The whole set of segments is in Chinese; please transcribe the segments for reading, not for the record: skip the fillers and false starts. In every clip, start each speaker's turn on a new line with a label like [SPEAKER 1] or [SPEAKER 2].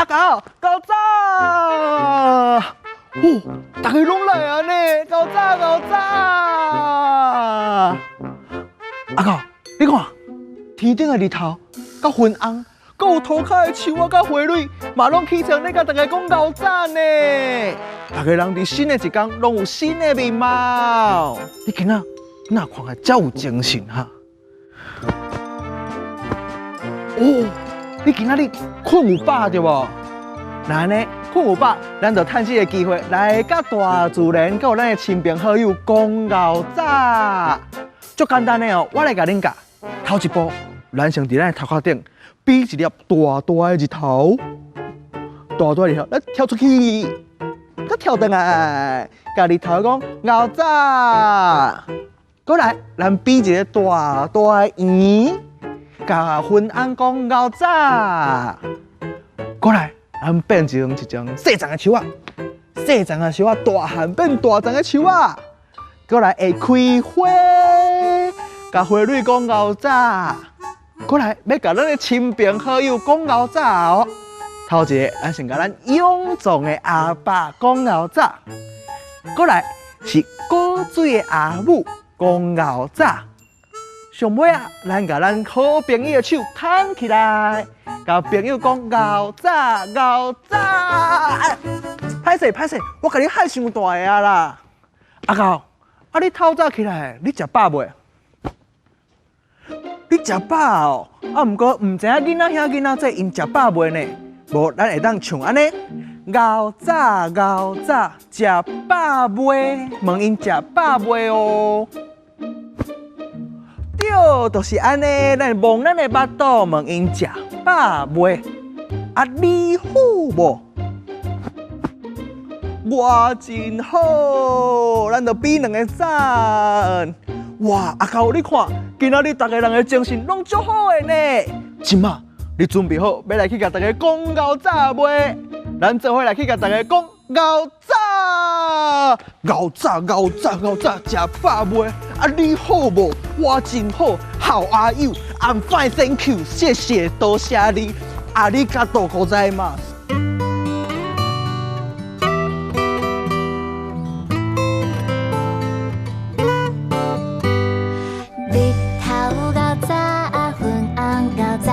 [SPEAKER 1] 阿狗，狗早！哦，大家拢来啊呢，狗早狗早！阿狗，你看，天顶的日头，甲昏红，阁有涂骹的树仔甲花蕊，嘛拢起床咧，甲大家讲狗早呢。大家人伫新的一天，拢有新的面貌。你今仔哪看起遮有精神哈？哦，你今仔日困有饱对无？那呢，困有饱，咱就趁这个机会来甲大自然，甲有咱的亲朋好友讲牛早。足简单的哦，我来甲恁教。头一步，咱先伫咱的头壳顶比一粒大大的日头，大大日头，咱跳出去，佮跳转来，甲日头讲牛早。过来，咱比一个大大的圆，甲昏红讲牛早。过来。咱变成一种细长的树仔，细长的树仔大汉变大长的树仔，过来会开花，甲花蕊讲牛早，过来要甲咱的亲朋好友讲牛早哦。头一个，咱先甲咱勇壮的阿爸讲牛早，过来是古水的阿母讲牛早，上尾啊，咱甲咱好朋友的手牵起来。甲朋友讲牛早牛早，歹势，我甲你害伤大个啊啦！阿狗，啊你透早起来，你食饱未？你食饱哦，啊毋过毋知影囡仔遐囡仔这因食饱未呢？无咱会当唱安尼，牛早牛早食饱未？问因食饱未哦？对，就是安尼，咱望咱的巴肚，问因食饱未？啊，你好无？我真好，咱就比两个赞。哇，阿狗，你看，今仔日大家人的精神拢足好的呢。今仔你准备好要来去甲大家讲牛早未？咱做伙来去甲大家讲牛早，牛早，牛早，牛早，食饱未？啊，你好无？我真好。How are you? I'm fine, thank you. 谢谢，多谢你。ありがとうございます。
[SPEAKER 2] 日头牛早，昏红牛早，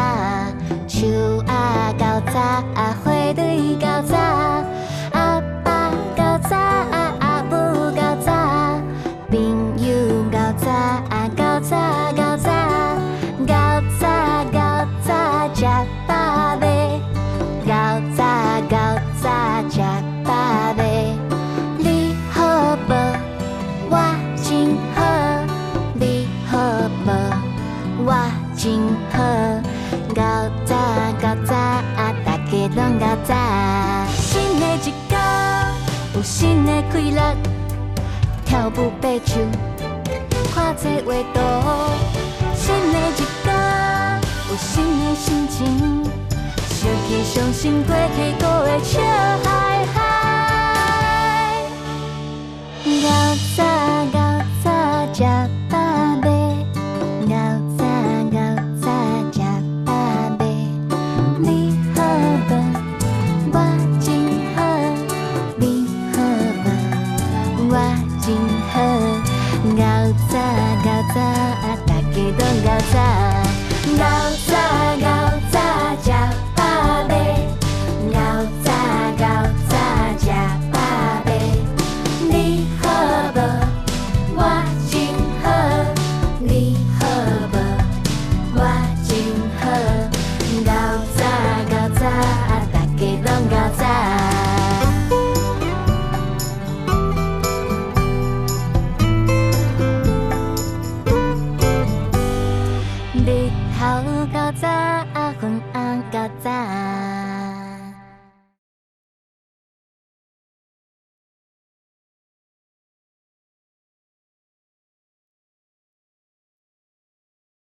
[SPEAKER 2] 树仔牛早，花蕊牛早，阿爸牛早，阿母牛早，朋友牛早，牛早牛早，牛早牛早食饱未？牛早牛早食饱未？你好无？我真好。你好无？我真好。牛早牛早，大家拢牛早。新的一天，有新的快乐，跳舞爬树，看这画图。新的一天，有新的心情，想起伤心过去过的笑。